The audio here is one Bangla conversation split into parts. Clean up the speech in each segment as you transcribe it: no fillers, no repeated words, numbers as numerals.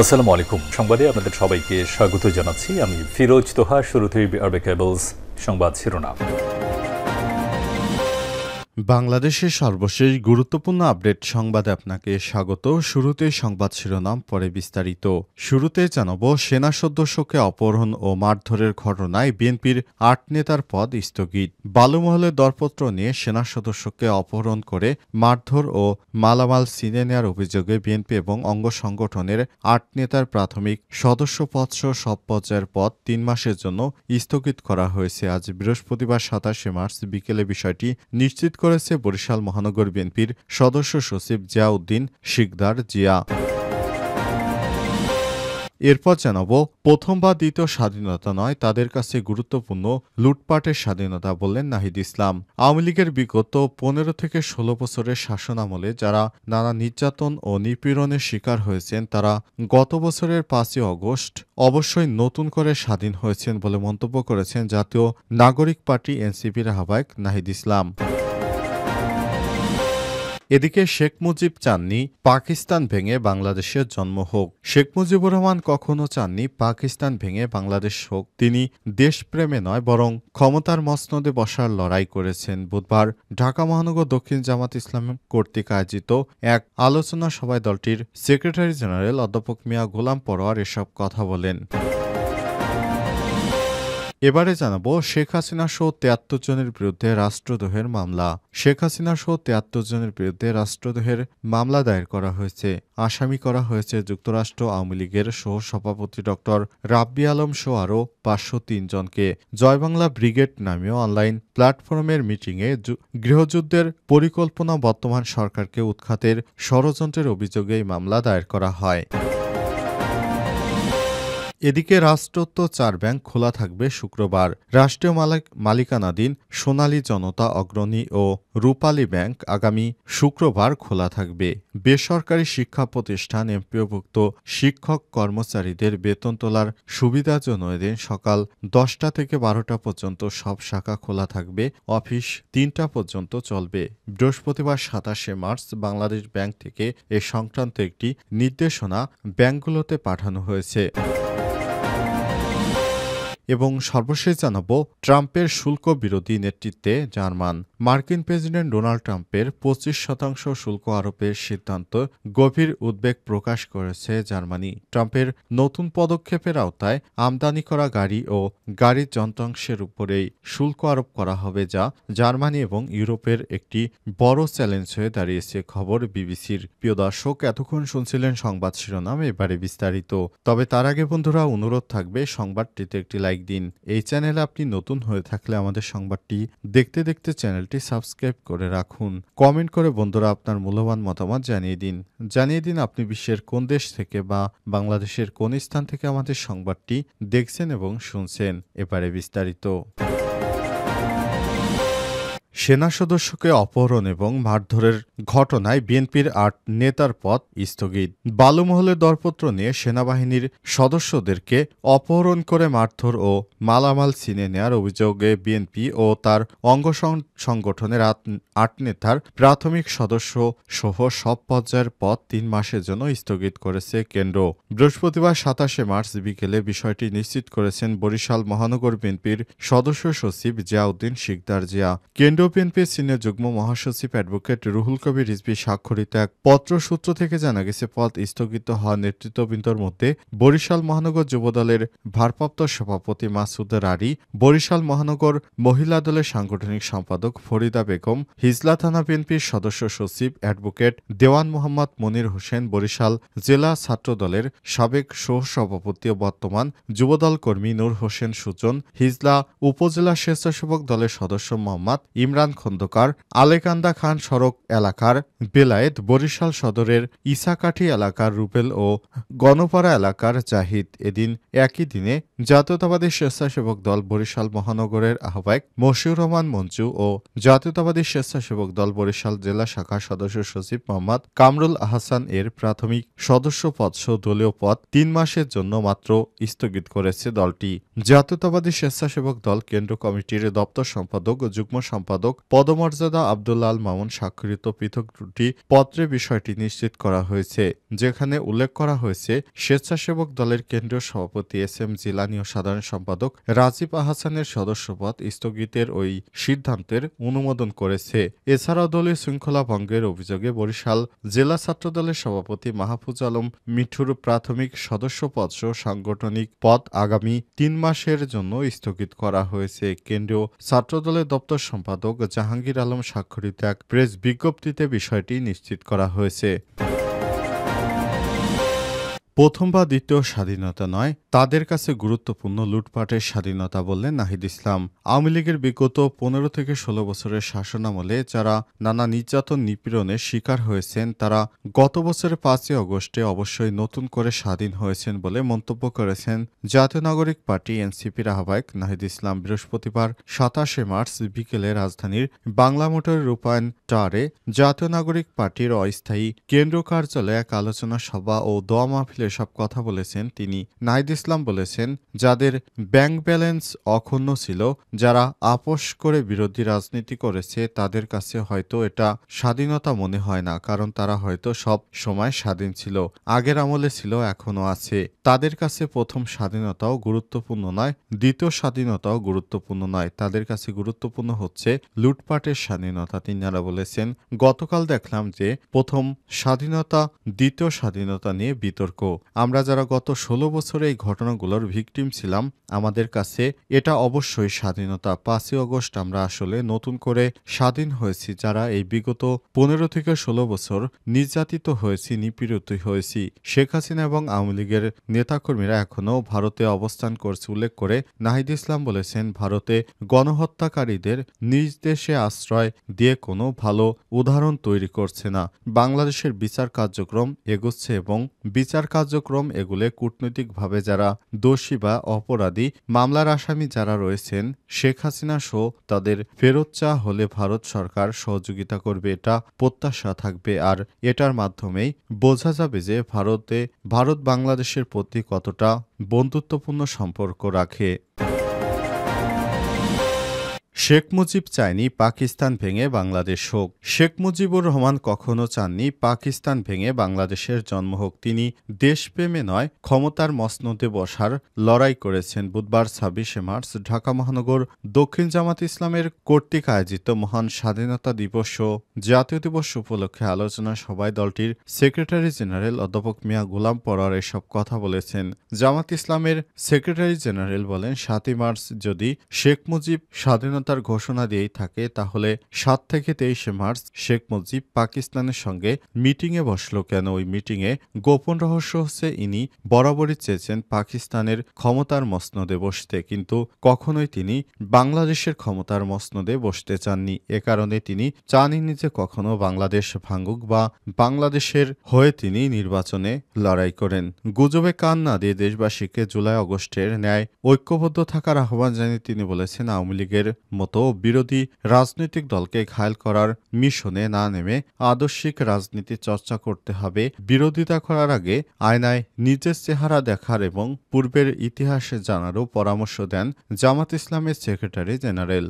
আসসালামু আলাইকুম। সংবাদে আপনাদের সবাইকে স্বাগত জানাচ্ছি। আমি ফিরোজ তোহা। শুরুতেই আরবে কেবলস সংবাদ শিরোনাম। বাংলাদেশের সর্বশেষ গুরুত্বপূর্ণ আপডেট সংবাদে আপনাকে স্বাগত। শুরুতেই সংবাদ শিরোনাম, পরে বিস্তারিত। শুরুতে জানাব, সেনা সদস্যকে অপহরণ ও মারধরের ঘটনায় বিএনপির ৮ নেতার পদ স্থগিত। বালুমহলের দরপত্র নিয়ে সেনা সদস্যকে অপহরণ করে মারধর ও মালামাল ছিনে নেওয়ার অভিযোগে বিএনপি এবং অঙ্গ সংগঠনের ৮ নেতার প্রাথমিক সদস্যপদসহ সব পর্যায়ের পদ ৩ মাসের জন্য স্থগিত করা হয়েছে। আজ বৃহস্পতিবার ২৭শে মার্চ বিকেলে বিষয়টি নিশ্চিত করেছে বরিশাল মহানগর বিএনপির সদস্য সচিব জিয়াউদ্দিন শিকদার জিয়া। এরপর জানাব, প্রথম বা দ্বিতীয় স্বাধীনতা নয়, তাদের কাছে গুরুত্বপূর্ণ লুটপাটের স্বাধীনতা, বললেন নাহিদ ইসলাম। আওয়ামী লীগের বিগত ১৫ থেকে ১৬ বছরের শাসনামলে যারা নানা নির্যাতন ও নিপীড়নের শিকার হয়েছেন তারা গত বছরের ৫ই অগস্ট অবশ্যই নতুন করে স্বাধীন হয়েছেন বলে মন্তব্য করেছেন জাতীয় নাগরিক পার্টি এনসিপির আহ্বায়ক নাহিদ ইসলাম। এদিকে শেখ মুজিব চাননি পাকিস্তান ভেঙে বাংলাদেশের জন্ম হোক। শেখ মুজিবুর রহমান কখনো চাননি পাকিস্তান ভেঙে বাংলাদেশ হোক। তিনি দেশপ্রেমে নয় বরং ক্ষমতার মসনদে বসার লড়াই করেছেন। বুধবার ঢাকা মহানগর দক্ষিণ জামাত ইসলাম কর্তৃক আয়োজিত এক আলোচনা সভায় দলটির সেক্রেটারি জেনারেল অধ্যাপক মিয়া গোলাম পরোয়ার এসব কথা বলেন। এবারে জানাবো, শেখ হাসিনা সহ ৭৩ জনের বিরুদ্ধে রাষ্ট্রদ্রোহের মামলা। শেখ হাসিনা সহ ৭৩ জনের বিরুদ্ধে রাষ্ট্রদ্রোহের মামলা দায়ের করা হয়েছে। আসামি করা হয়েছে যুক্তরাষ্ট্র আওয়ামী লীগের সহ সভাপতি ড রাব্বি আলম সহ আরও ৫০৩ জনকে। জয়বাংলা ব্রিগেড নামীয় অনলাইন প্ল্যাটফর্মের মিটিংয়ে গৃহযুদ্ধের পরিকল্পনা বর্তমান সরকারকে উৎখাতের ষড়যন্ত্রের অভিযোগে এই মামলা দায়ের করা হয়। এদিকে রাষ্ট্রত্ব ৪ ব্যাংক খোলা থাকবে শুক্রবার। রাষ্ট্রীয় মালিকানাধীন সোনালী জনতা অগ্রণী ও রূপালী ব্যাংক আগামী শুক্রবার খোলা থাকবে। বেসরকারি শিক্ষা প্রতিষ্ঠান এমপিওভুক্ত শিক্ষক কর্মচারীদের বেতন তোলার সুবিধার জন্য এদিন সকাল ১০টা থেকে ১২টা পর্যন্ত সব শাখা খোলা থাকবে। অফিস ৩টা পর্যন্ত চলবে। বৃহস্পতিবার ২৭শে মার্চ বাংলাদেশ ব্যাংক থেকে এ সংক্রান্ত একটি নির্দেশনা ব্যাংকগুলোতে পাঠানো হয়েছে। এবং সর্বশেষ জানাব, ট্রাম্পের শুল্ক বিরোধী নেতৃত্বে জার্মান। মার্কিন প্রেসিডেন্ট ডোনাল্ড ট্রাম্পের ২৫% শুল্ক আরোপের সিদ্ধান্ত গভীর উদ্বেগ প্রকাশ করেছে জার্মানি। ট্রাম্পের নতুন পদক্ষেপের আওতায় আমদানি করা গাড়ি ও গাড়ির যন্ত্রাংশের উপরেই শুল্ক আরোপ করা হবে, যা জার্মানি এবং ইউরোপের একটি বড় চ্যালেঞ্জ হয়ে দাঁড়িয়েছে। খবর বিবিসির। প্রিয় দর্শক, এতক্ষণ শুনছিলেন সংবাদ শিরোনাম, এবারে বিস্তারিত। তবে তার আগে বন্ধুরা, অনুরোধ থাকবে সংবাদটিতে একটি লাইক দিন। এই চ্যানেলে আপনি নতুন হয়ে থাকলে আমাদের সংবাদটি দেখতে দেখতে চ্যানেলটি সাবস্ক্রাইব করে রাখুন। কমেন্ট করে বন্ধুরা আপনার মূল্যবান মতামত জানিয়ে দিন আপনি বিশ্বের কোন দেশ থেকে বা বাংলাদেশের কোন স্থান থেকে আমাদের সংবাদটি দেখছেন এবং শুনছেন। এবারে বিস্তারিত। সেনা সদস্যকে অপহরণ এবং মারধরের ঘটনায় বিএনপির ৮ নেতার পদ স্থগিত। বালুমহলের দরপত্র নিয়ে সেনাবাহিনীর সদস্যদেরকে অপহরণ করে মারধর ও মালামাল ছিনে নেওয়ার অভিযোগে বিএনপি ও তার অঙ্গ সংগঠনের ৮ নেতার প্রাথমিক সদস্য সহ সব পর্যায়ের পদ ৩ মাসের জন্য স্থগিত করেছে কেন্দ্র। বৃহস্পতিবার ২৭শে মার্চ বিকেলে বিষয়টি নিশ্চিত করেছেন বরিশাল মহানগর বিএনপির সদস্য সচিব জিয়াউদ্দিন শিকদার জিয়া। কেন্দ্রীয় বিএনপির সিনিয়র যুগ্ম মহাসচিব অ্যাডভোকেট রুহুল কবির রিজভী স্বাক্ষরিত এক পত্রসূত্র থেকে জানা গেছে, পদ স্থগিত হওয়া নেতৃত্ববৃন্দর মধ্যে বরিশাল মহানগর যুবদলের ভারপ্রাপ্ত সভাপতি মাসুদ রারি, বরিশাল মহানগর মহিলা দলের সাংগঠনিক সম্পাদক ফরিদা বেগম, হিজলা থানা বিএনপির সদস্য সচিব অ্যাডভোকেট দেওয়ান মোহাম্মদ মনির হোসেন, বরিশাল জেলা ছাত্র দলের সাবেক সহসভাপতি ও বর্তমান যুবদল কর্মী নূর হোসেন সুজন, হিজলা উপজেলা স্বেচ্ছাসেবক দলের সদস্য মোহাম্মদ ইমরান খন্দকার, আলেকান্দা খান সড়ক এলাকার বেলায়েত, বরিশাল সদরের ইসাকাঠি এলাকার রুবেল ও গণপাড়া এলাকার জাহিদ। এদিন একই দিনে জাতীয়তাবাদী স্বেচ্ছাসেবক দল বরিশাল মহানগরের আহ্বায়ক মশিউর রহমান মঞ্জু ও জাতীয়তাবাদী স্বেচ্ছাসেবক দল বরিশাল জেলা শাখার সদস্য সচিব মোহাম্মদ কামরুল আহসান এর প্রাথমিক সদস্য পদসহ দলীয় পদ ৩ মাসের জন্য মাত্র স্থগিত করেছে দলটি। জাতীয়তাবাদী স্বেচ্ছাসেবক দল কেন্দ্র কমিটির দপ্তর সম্পাদক ও যুগ্ম সম্পাদক সম্পাদক পদমর্যাদা আব্দুল আল মামুন স্বাক্ষরিত পৃথক দুটি পত্রে বিষয়টি নিশ্চিত করা হয়েছে, যেখানে উল্লেখ করা হয়েছে স্বেচ্ছাসেবক দলের কেন্দ্রীয় সভাপতি এস এম জিলানি ও সাধারণ সম্পাদক রাজীব আহসানের সদস্যপদ স্থগিতের ওই সিদ্ধান্তের অনুমোদন করেছে। এছাড়াও দলীয় শৃঙ্খলা ভঙ্গের অভিযোগে বরিশাল জেলা ছাত্রদলের সভাপতি মাহফুজ আলম মিঠুর প্রাথমিক সদস্যপদসহ সাংগঠনিক পদ আগামী ৩ মাসের জন্য স্থগিত করা হয়েছে। কেন্দ্রীয় ছাত্রদলের দপ্তর সম্পাদক জাহাঙ্গীর আলম স্বাক্ষরিত এক প্রেস বিজ্ঞপ্তিতে বিষয়টি নিশ্চিত করা হয়েছে। প্রথম বা দ্বিতীয় স্বাধীনতা নয়, তাদের কাছে গুরুত্বপূর্ণ লুটপাটের স্বাধীনতা বললেন নাহিদ ইসলাম। আওয়ামী লীগের বিগত ১৫ থেকে ১৬ বছরের শাসনামলে যারা নানা নির্যাতন নিপীড়নের শিকার হয়েছেন, তারা গত বছরের ৫ই আগস্টে অবশ্যই নতুন করে স্বাধীন হয়েছেন বলে মন্তব্য করেছেন জাতীয় নাগরিক পার্টি এনসিপির আহ্বায়ক নাহিদ ইসলাম। বৃহস্পতিবার ২৭শে মার্চ বিকেলে রাজধানীর বাংলা মোটর রূপায়ণ টাওয়ারে জাতীয় নাগরিক পার্টির অস্থায়ী কেন্দ্রীয় কার্যালয়ে এক আলোচনা সভা ও দোয়া মাহফিলে এসব কথা বলেছেন তিনি। নাহিদ ইসলাম বলেছেন, যাদের ব্যাংক ব্যালেন্স অক্ষুণ্ণ ছিল, যারা আপোষ করে বিরোধী রাজনীতি করেছে, তাদের কাছে হয়তো এটা স্বাধীনতা মনে হয় না, কারণ তারা হয়তো সব সময় স্বাধীন ছিল, আগের আমলে ছিল, এখনো আছে। তাদের কাছে প্রথম স্বাধীনতাও গুরুত্বপূর্ণ নয়, দ্বিতীয় স্বাধীনতাও গুরুত্বপূর্ণ নয়, তাদের কাছে গুরুত্বপূর্ণ হচ্ছে লুটপাটের স্বাধীনতা। তিনারা বলেছেন, গতকাল দেখলাম যে প্রথম স্বাধীনতা দ্বিতীয় স্বাধীনতা নিয়ে বিতর্ক। আমরা যারা গত ১৬ বছরে এই ঘটনাগুলোর ভিকটিম ছিলাম, আমাদের কাছে এটা অবশ্যই স্বাধীনতা। ৫ই আগস্ট আমরা আসলে নতুন করে স্বাধীন হয়েছি। যারা এই বিগত ১৫ থেকে ১৬ বছর নির্যাতিত হয়েছি, নিপীড়িত হয়েছি, শেখ হাসিনা এবং আওয়ামী লীগের নেতাকর্মীরা এখনও ভারতে অবস্থান করছে উল্লেখ করে নাহিদ ইসলাম বলেছেন, ভারতে গণহত্যাকারীদের নিজ দেশে আশ্রয় দিয়ে কোনো ভালো উদাহরণ তৈরি করছে না। বাংলাদেশের বিচার কার্যক্রম এগোচ্ছে এবং বিচার কার্যক্রম এগুলে কূটনৈতিকভাবে যারা দোষী বা অপরাধী, মামলার আসামি যারা রয়েছেন, শেখ হাসিনা সহ তাদের ফেরত চাওয়া হলে ভারত সরকার সহযোগিতা করবে, এটা প্রত্যাশা থাকবে। আর এটার মাধ্যমেই বোঝা যাবে যে ভারত বাংলাদেশের প্রতি কতটা বন্ধুত্বপূর্ণ সম্পর্ক রাখে। শেখ মুজিব চায়নি পাকিস্তান ভেঙে বাংলাদেশ হোক। শেখ মুজিবুর রহমান কখনো চাননি পাকিস্তান ভেঙে বাংলাদেশের জন্ম হোক। তিনি দেশপ্রেমে নয়, ক্ষমতার মসনদে বসার লড়াই করেছেন। বুধবার ২৬শে মার্চ ঢাকা মহানগর দক্ষিণ জামাত ইসলামের কর্তৃক আয়োজিত মহান স্বাধীনতা দিবস ও জাতীয় দিবস উপলক্ষে আলোচনা সভায় দলটির সেক্রেটারি জেনারেল অধ্যাপক মিয়া গোলাম পরোয়ার এসব কথা বলেছেন। জামাত ইসলামের সেক্রেটারি জেনারেল বলেন, ৭ই মার্চ যদি শেখ মুজিব স্বাধীনতার ঘোষণা দিয়েই থাকে, তাহলে ৭ থেকে ২৩শে মার্চ শেখ মুজিব পাকিস্তানের সঙ্গে মিটিংয়ে বসলো কেন? ওই মিটিংয়ে গোপন রহস্য হচ্ছে, ইনি বরাবরই চেয়েছেন পাকিস্তানের ক্ষমতার মসনদে বসতে, কিন্তু কখনোই তিনি বাংলাদেশের ক্ষমতার মসনদে বসতে চাননি। এ কারণে তিনি চাননি যে কখনো বাংলাদেশ ভাঙুক বা বাংলাদেশের হয়ে তিনি নির্বাচনে লড়াই করেন। গুজবে কান না দিয়ে দেশবাসীকে জুলাই আগস্টের ন্যায় ঐক্যবদ্ধ থাকার আহ্বান জানিয়ে তিনি বলেছেন, আওয়ামী লীগের মতো বিরোধী রাজনৈতিক দলকে ঘায়েল করার মিশনে না নেমে আদর্শিক রাজনীতি চর্চা করতে হবে। বিরোধিতা করার আগে আয়নায় নিজের চেহারা দেখার এবং পূর্বের ইতিহাস জানারও পরামর্শ দেন জামাত ইসলামের সেক্রেটারি জেনারেল।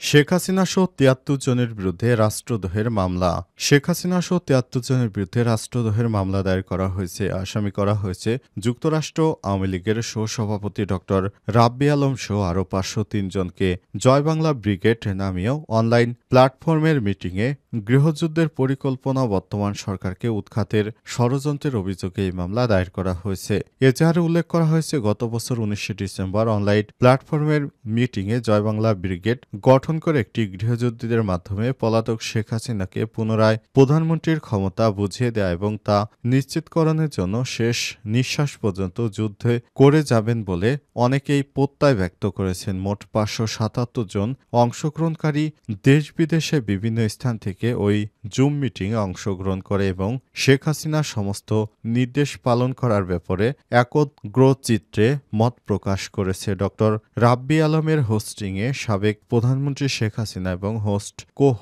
শেখ হাসিনা সহ ৭৩ জনের বিরুদ্ধে রাষ্ট্রদ্রোহের মামলা। শেখ হাসিনা সহ ৭৩ জনের বিরুদ্ধে রাষ্ট্রদ্রোহের মামলা দায়ের করা হয়েছে। আসামি করা হয়েছে যুক্তরাষ্ট্র আওয়ামী লীগের সহসভাপতি ডক্টর রাব্বি আলম সহ আরও ৫০৩ জনকে। জয় বাংলা ব্রিগেড নামীয় অনলাইন প্ল্যাটফর্মের মিটিংয়ে গৃহযুদ্ধের পরিকল্পনা বর্তমান সরকারকে উৎখাতের ষড়যন্ত্রের অভিযোগে এই মামলা দায়ের করা হয়েছে। এজাহারে উল্লেখ করা হয়েছে, গত বছর ১৯শে ডিসেম্বর অনলাইন প্ল্যাটফর্মের মিটিংয়ে জয় বাংলা ব্রিগেড গঠন করে একটি গৃহযুদ্ধের মাধ্যমে পলাতক শেখ হাসিনাকে পুনরায় প্রধানমন্ত্রীর ক্ষমতা বুঝিয়ে দেয় এবং তা নিশ্চিতকরণের জন্য শেষ নিঃশ্বাস পর্যন্ত যুদ্ধে করে যাবেন বলে অনেকেই প্রত্যয় ব্যক্ত করেছেন। মোট ৫৭৭ জন অংশগ্রহণকারী দেশ বিদেশে বিভিন্ন স্থান থেকে ওই জুম মিটিংয়ে অংশগ্রহণ করে এবং শেখ হাসিনার সমস্ত নির্দেশ পালন করার ব্যাপারে একগ্রচিত্রে মত প্রকাশ করেছে। ডক্টর রাব্বি আলমের হোস্টিংয়ে সাবেক প্রধানমন্ত্রী প্রধানমন্ত্রী শেখ হাসিনা এবং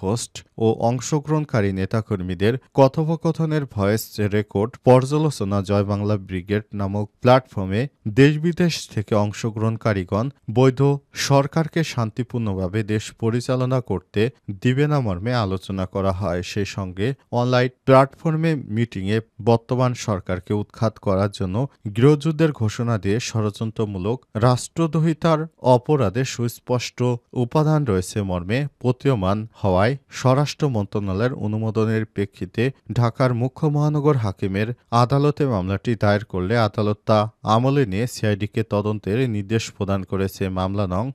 হোস্ট ও অংশগ্রহণকারী নেতাকর্মীদের কথোপকথনের ভয়েস রেকর্ড পর্যালোচনা জয় বাংলা ব্রিগেড নামক প্ল্যাটফর্মে দেশ-বিদেশ থেকে অংশগ্রহণকারীগণ বৈধ সরকারকে শান্তিপূর্ণভাবে দেশ পরিচালনা করতে দিবে না মর্মে আলোচনা করা হয়। সেই সঙ্গে অনলাইন প্ল্যাটফর্মে মিটিংয়ে বর্তমান সরকারকে উৎখাত করার জন্য গৃহযুদ্ধের ঘোষণা দিয়ে ষড়যন্ত্রমূলক রাষ্ট্রদ্রোহিতার অপরাধে সুস্পষ্ট উপাদান রয়েছে মর্মে প্রতীয়মান হওয়ায় স্বরাষ্ট্র মন্ত্রণালয়ের অনুমোদনের প্রেক্ষিতে ঢাকার মুখ্য মহানগর হাকিমের আদালতে মামলাটি দায়ের করলে আদালত তা আমলে নিয়ে সিআইডিকে তদন্তের নির্দেশ প্রদান করেছে। মামলা নং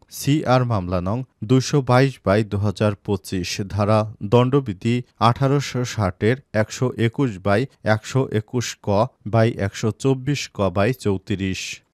222/2025 ধারা দণ্ডবিধি 1860-এর 121/121 ক/124 ক/34